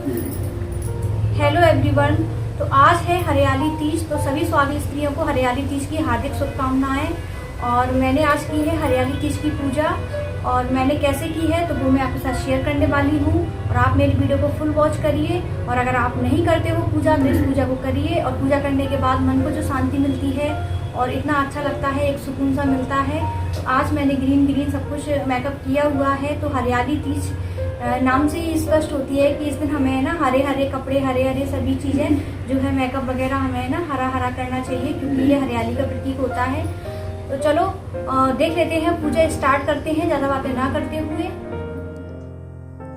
Hello everyone. तो आज है हरियाली तीज, तो सभी स्वागत स्त्रियों को हरियाली तीज की हार्दिक शुभकामनाएं। और मैंने आज की है हरियाली तीज की पूजा, और मैंने कैसे की है तो वो मैं आपके साथ शेयर करने वाली हूँ। और आप मेरी वीडियो को फुल वॉच करिए, और अगर आप नहीं करते हो पूजा तो इस पूजा को करिए। और पूजा करने के बाद मन को जो शांति मिलती है और इतना अच्छा लगता है, एक सुकून सा मिलता है। तो आज मैंने ग्रीन सब कुछ मेकअप किया हुआ है। तो हरियाली तीज नाम से ही स्पष्ट होती है कि इस दिन हमें ना हरे हरे कपड़े, हरे हरे सभी चीज़ें जो है मेकअप वगैरह हमें ना हरा हरा करना चाहिए, क्योंकि ये हरियाली का प्रतीक होता है। तो चलो देख लेते हैं, पूजा स्टार्ट करते हैं ज़्यादा बातें ना करते हुए।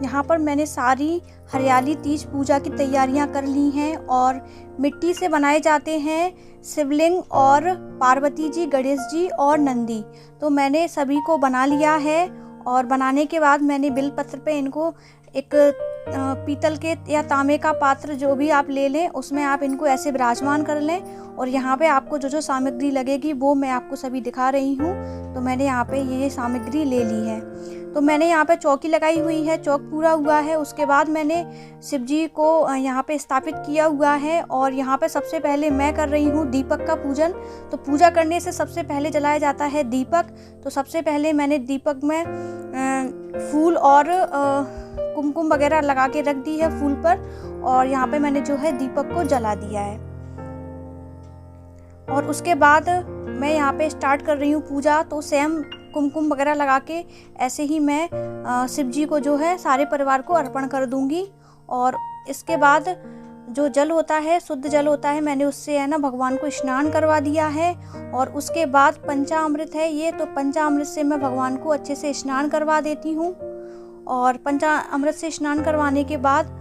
यहाँ पर मैंने सारी हरियाली तीज पूजा की तैयारियाँ कर ली हैं। और मिट्टी से बनाए जाते हैं शिवलिंग और पार्वती जी, गणेश जी और नंदी। तो मैंने सभी को बना लिया है, और बनाने के बाद मैंने बेलपत्र पे इनको एक पीतल के या तांबे का पात्र जो भी आप ले लें, उसमें आप इनको ऐसे विराजमान कर लें। और यहाँ पे आपको जो जो सामग्री लगेगी वो मैं आपको सभी दिखा रही हूँ। तो मैंने यहाँ पे ये सामग्री ले ली है। तो मैंने यहाँ पे चौकी लगाई हुई है, चौक पूरा हुआ है। उसके बाद मैंने शिव जी को यहाँ पे स्थापित किया हुआ है। और यहाँ पे सबसे पहले मैं कर रही हूँ दीपक का पूजन। तो पूजा करने से सबसे पहले जलाया जाता है दीपक। तो सबसे पहले मैंने दीपक में फूल और कुमकुम वगैरह लगा के रख दी है फूल पर। और यहाँ पे मैंने जो है दीपक को जला दिया है। और उसके बाद मैं यहाँ पे स्टार्ट कर रही हूँ पूजा। तो सेम कुमकुम वगैरह लगा के ऐसे ही मैं शिव जी को जो है सारे परिवार को अर्पण कर दूंगी। और इसके बाद जो जल होता है, शुद्ध जल होता है, मैंने उससे है ना भगवान को स्नान करवा दिया है। और उसके बाद पंचामृत है ये, तो पंचामृत से मैं भगवान को अच्छे से स्नान करवा देती हूँ। और पंचामृत से स्नान करवाने के बाद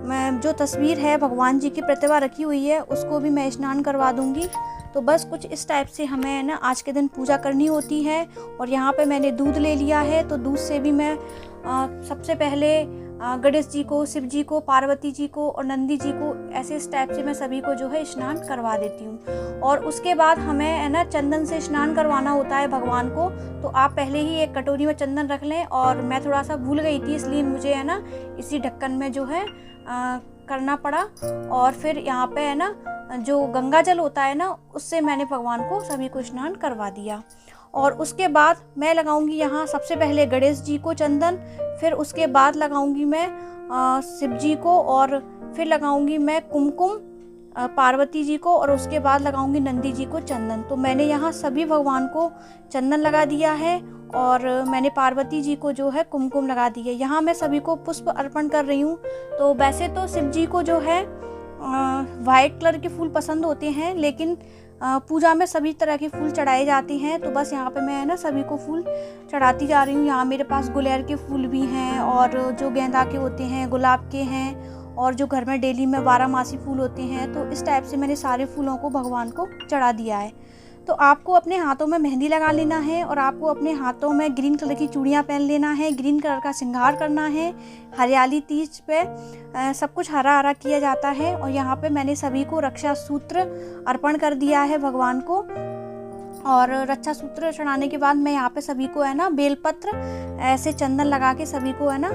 मैं जो तस्वीर है भगवान जी की प्रतिमा रखी हुई है उसको भी मैं स्नान करवा दूंगी। तो बस कुछ इस टाइप से हमें ना आज के दिन पूजा करनी होती है। और यहाँ पे मैंने दूध ले लिया है। तो दूध से भी मैं सबसे पहले गणेश जी को, शिव जी को, पार्वती जी को और नंदी जी को ऐसे इस टाइप से मैं सभी को जो है स्नान करवा देती हूँ। और उसके बाद हमें है ना चंदन से स्नान करवाना होता है भगवान को। तो आप पहले ही एक कटोरी में चंदन रख लें। और मैं थोड़ा सा भूल गई थी, इसलिए मुझे है ना इसी ढक्कन में जो है करना पड़ा। और फिर यहाँ पे है ना जो गंगा जल होता है ना, उससे मैंने भगवान को सभी को स्नान करवा दिया। और उसके बाद मैं लगाऊंगी यहाँ सबसे पहले गणेश जी को चंदन, फिर उसके बाद लगाऊंगी मैं शिव जी को, और फिर लगाऊंगी मैं कुमकुम पार्वती जी को, और उसके बाद लगाऊंगी नंदी जी को चंदन। तो मैंने यहाँ सभी भगवान को चंदन लगा दिया है। और मैंने पार्वती जी को जो है कुमकुम लगा दी है। यहाँ मैं सभी को पुष्प अर्पण कर रही हूँ। तो वैसे तो शिव जी को जो है वाइट कलर के फूल पसंद होते हैं, लेकिन पूजा में सभी तरह के फूल चढ़ाए जाते हैं। तो बस यहाँ पे मैं है ना सभी को फूल चढ़ाती जा रही हूँ। यहाँ मेरे पास गुलेर के फूल भी हैं, और जो गेंदा के होते हैं, गुलाब के हैं, और जो घर में डेली में 12 मासी फूल होते हैं। तो इस टाइप से मैंने सारे फूलों को भगवान को चढ़ा दिया है। तो आपको अपने हाथों में मेहंदी लगा लेना है, और आपको अपने हाथों में ग्रीन कलर की चूड़ियाँ पहन लेना है, ग्रीन कलर का श्रृंगार करना है। हरियाली तीज पे सब कुछ हरा हरा किया जाता है। और यहाँ पे मैंने सभी को रक्षा सूत्र अर्पण कर दिया है भगवान को। और रक्षा सूत्र चढ़ाने के बाद मैं यहाँ पे सभी को है ना बेलपत्र ऐसे चंदन लगा के सभी को है ना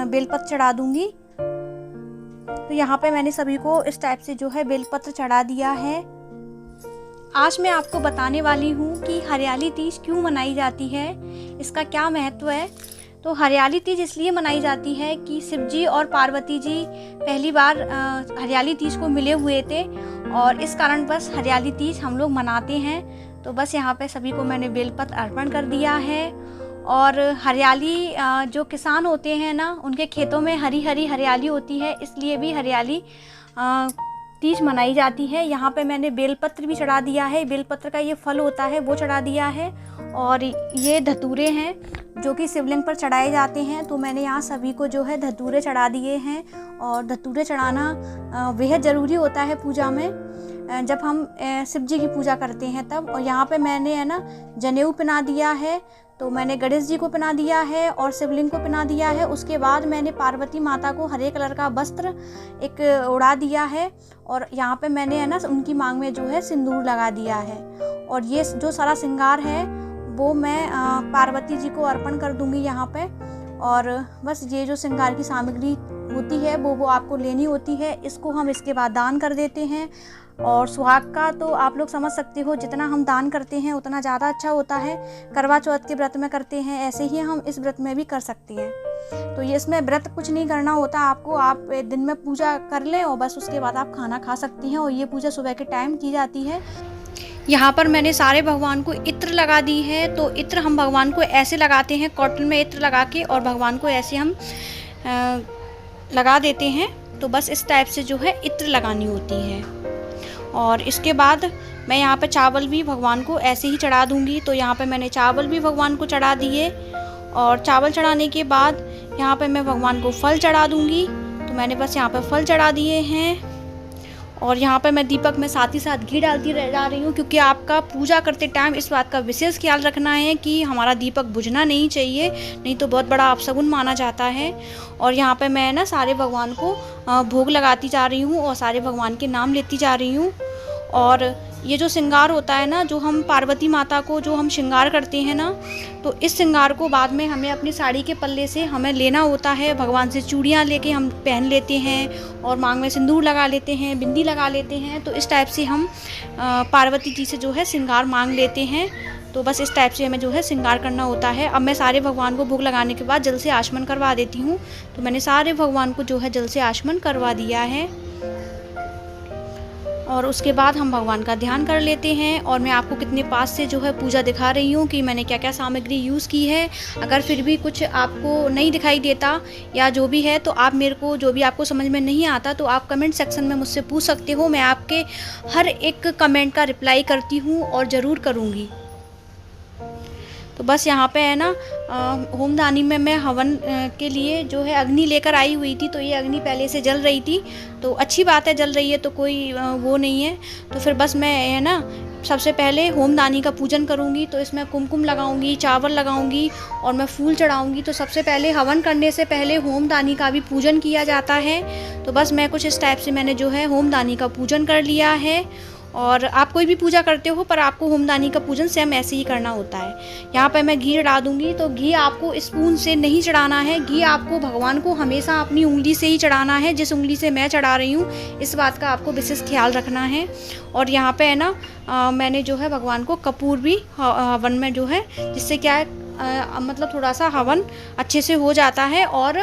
बेलपत्र चढ़ा दूंगी। तो यहाँ पे मैंने सभी को इस टाइप से जो है बेलपत्र चढ़ा दिया है। आज मैं आपको बताने वाली हूँ कि हरियाली तीज क्यों मनाई जाती है, इसका क्या महत्व है। तो हरियाली तीज इसलिए मनाई जाती है कि शिव जी और पार्वती जी पहली बार हरियाली तीज को मिले हुए थे, और इस कारण बस हरियाली तीज हम लोग मनाते हैं। तो बस यहाँ पे सभी को मैंने बेलपत्र अर्पण कर दिया है। और हरियाली जो किसान होते हैं ना, उनके खेतों में हरी हरी हरियाली होती है, इसलिए भी हरियाली तीज मनाई जाती है। यहाँ पे मैंने बेलपत्र भी चढ़ा दिया है। बेलपत्र का ये फल होता है वो चढ़ा दिया है। और ये धतूरे हैं जो कि शिवलिंग पर चढ़ाए जाते हैं। तो मैंने यहाँ सभी को जो है धतूरे चढ़ा दिए हैं। और धतूरे चढ़ाना बेहद ज़रूरी होता है पूजा में, जब हम शिव जी की पूजा करते हैं तब। और यहाँ पे मैंने है ना जनेऊ पहना दिया है। तो मैंने गणेश जी को पहना दिया है और शिवलिंग को पहना दिया है। उसके बाद मैंने पार्वती माता को हरे कलर का वस्त्र एक उड़ा दिया है। और यहाँ पे मैंने है ना उनकी मांग में जो है सिंदूर लगा दिया है। और ये जो सारा श्रृंगार है वो मैं पार्वती जी को अर्पण कर दूंगी यहाँ पे। और बस ये जो श्रृंगार की सामग्री होती है वो आपको लेनी होती है। इसको हम इसके बाद दान कर देते हैं। और सुहाग का तो आप लोग समझ सकते हो, जितना हम दान करते हैं उतना ज़्यादा अच्छा होता है। करवा चौथ के व्रत में करते हैं, ऐसे ही हम इस व्रत में भी कर सकते हैं। तो ये इसमें व्रत कुछ नहीं करना होता आपको, आप दिन में पूजा कर लें और बस उसके बाद आप खाना खा सकती हैं। और ये पूजा सुबह के टाइम की जाती है। यहाँ पर मैंने सारे भगवान को इत्र लगा दी है। तो इत्र हम भगवान को ऐसे लगाते हैं, कॉटन में इत्र लगा के, और भगवान को ऐसे हम लगा देते हैं। तो बस इस टाइप से जो है इत्र लगानी होती है। और इसके बाद मैं यहाँ पे चावल भी भगवान को ऐसे ही चढ़ा दूँगी। तो यहाँ पे मैंने चावल भी भगवान को चढ़ा दिए। और चावल चढ़ाने के बाद यहाँ पे मैं भगवान को फल चढ़ा दूँगी। तो मैंने बस यहाँ पे फल चढ़ा दिए हैं। और यहाँ पे मैं दीपक में साथ ही साथ घी डालती जा रही हूँ, क्योंकि आपका पूजा करते टाइम इस बात का विशेष ख्याल रखना है कि हमारा दीपक बुझना नहीं चाहिए, नहीं तो बहुत बड़ा अपशगुन माना जाता है। और यहाँ पे मैं ना सारे भगवान को भोग लगाती जा रही हूँ और सारे भगवान के नाम लेती जा रही हूँ। और ये जो श्रृंगार होता है ना, जो हम पार्वती माता को जो हम श्रृंगार करते हैं ना, तो इस श्रृंगार को बाद में हमें अपनी साड़ी के पल्ले से हमें लेना होता है। भगवान से चूड़ियाँ लेके हम पहन लेते हैं और मांग में सिंदूर लगा लेते हैं, बिंदी लगा लेते हैं। तो इस टाइप से हम पार्वती जी से जो है श्रृंगार मांग लेते हैं। तो बस इस टाइप से हमें जो है श्रृंगार करना होता है। अब मैं सारे भगवान को भोग लगाने के बाद जल से आचमन करवा देती हूँ। तो मैंने सारे भगवान को जो है जल से आचमन करवा दिया है। और उसके बाद हम भगवान का ध्यान कर लेते हैं। और मैं आपको कितने पास से जो है पूजा दिखा रही हूँ कि मैंने क्या क्या सामग्री यूज़ की है। अगर फिर भी कुछ आपको नहीं दिखाई देता या जो भी है, तो आप मेरे को जो भी आपको समझ में नहीं आता तो आप कमेंट सेक्शन में मुझसे पूछ सकते हो। मैं आपके हर एक कमेंट का रिप्लाई करती हूँ और ज़रूर करूँगी। तो बस यहाँ पे है ना, होमदानी में मैं हवन के लिए जो है अग्नि लेकर आई हुई थी। तो ये अग्नि पहले से जल रही थी, तो अच्छी बात है, जल रही है तो कोई वो नहीं है। तो फिर बस मैं है ना सबसे पहले होमदानी का पूजन करूँगी। तो इसमें कुमकुम लगाऊंगी, चावल लगाऊंगी और मैं फूल चढ़ाऊंगी। तो सबसे पहले हवन करने से पहले होमदानी का भी पूजन किया जाता है। तो बस मैं कुछ इस टाइप से मैंने जो है होमदानी का पूजन कर लिया है। और आप कोई भी पूजा करते हो, पर आपको होमदानी का पूजन सेम ऐसे ही करना होता है। यहाँ पे मैं घी चढ़ा दूँगी। तो घी आपको स्पून से नहीं चढ़ाना है, घी आपको भगवान को हमेशा अपनी उंगली से ही चढ़ाना है। जिस उंगली से मैं चढ़ा रही हूँ, इस बात का आपको विशेष ख्याल रखना है। और यहाँ पे है ना मैंने जो है भगवान को कपूर भी हवन में जो है, जिससे क्या है मतलब थोड़ा सा हवन अच्छे से हो जाता है। और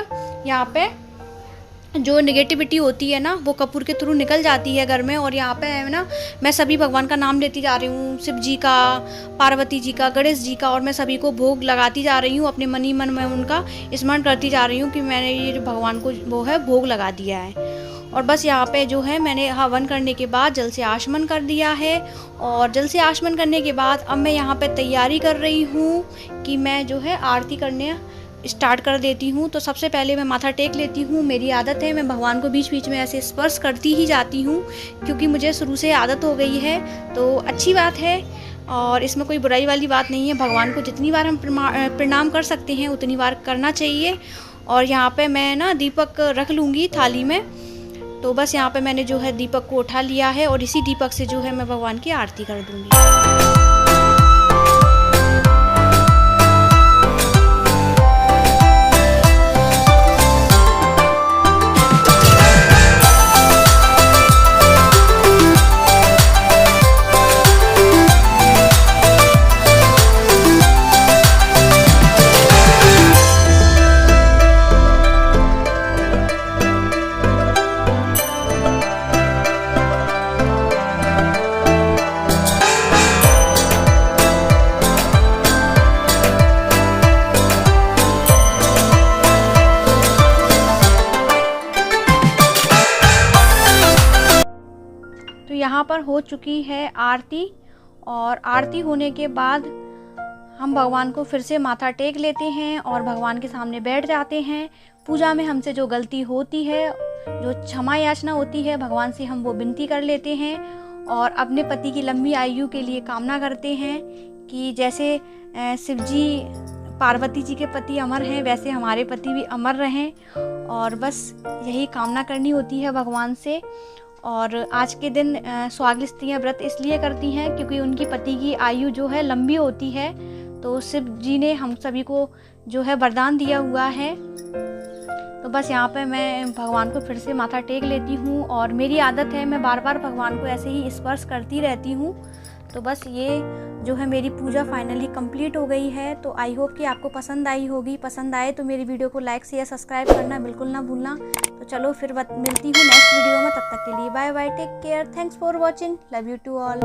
यहाँ पे जो नेगेटिविटी होती है ना, वो कपूर के थ्रू निकल जाती है घर में। और यहाँ पे है ना मैं सभी भगवान का नाम लेती जा रही हूँ, शिव जी का, पार्वती जी का, गणेश जी का। और मैं सभी को भोग लगाती जा रही हूँ, अपने मनी मन में उनका स्मरण करती जा रही हूँ कि मैंने ये भगवान को वो है भोग लगा दिया है। और बस यहाँ पे जो है मैंने हवन करने के बाद जल से आचमन कर दिया है। और जल से आचमन करने के बाद अब मैं यहाँ पे तैयारी कर रही हूँ कि मैं जो है आरती करने स्टार्ट कर देती हूँ। तो सबसे पहले मैं माथा टेक लेती हूँ। मेरी आदत है, मैं भगवान को बीच बीच में ऐसे स्पर्श करती ही जाती हूँ, क्योंकि मुझे शुरू से आदत हो गई है। तो अच्छी बात है और इसमें कोई बुराई वाली बात नहीं है। भगवान को जितनी बार हम प्रणाम कर सकते हैं उतनी बार करना चाहिए। और यहाँ पे मैं ना दीपक रख लूँगी थाली में। तो बस यहाँ पे मैंने जो है दीपक को उठा लिया है और इसी दीपक से जो है मैं भगवान की आरती कर दूँगी। यहाँ पर हो चुकी है आरती। और आरती होने के बाद हम भगवान को फिर से माथा टेक लेते हैं और भगवान के सामने बैठ जाते हैं। पूजा में हमसे जो गलती होती है, जो क्षमा याचना होती है, भगवान से हम वो विनती कर लेते हैं और अपने पति की लंबी आयु के लिए कामना करते हैं कि जैसे शिव जी पार्वती जी के पति अमर हैं, वैसे हमारे पति भी अमर रहें। और बस यही कामना करनी होती है भगवान से। और आज के दिन सुहागिन स्त्रियाँ व्रत इसलिए करती हैं क्योंकि उनकी पति की आयु जो है लंबी होती है। तो शिव जी ने हम सभी को जो है वरदान दिया हुआ है। तो बस यहाँ पे मैं भगवान को फिर से माथा टेक लेती हूँ और मेरी आदत है मैं बार बार भगवान को ऐसे ही स्पर्श करती रहती हूँ। तो बस ये जो है मेरी पूजा फाइनली कंप्लीट हो गई है। तो आई होप कि आपको पसंद आई होगी। पसंद आए तो मेरी वीडियो को लाइक शेयर सब्सक्राइब करना बिल्कुल ना भूलना। तो चलो फिर मिलती हूँ नेक्स्ट वीडियो में, तब तक के लिए bye bye, take care, thanks for watching, love you to all.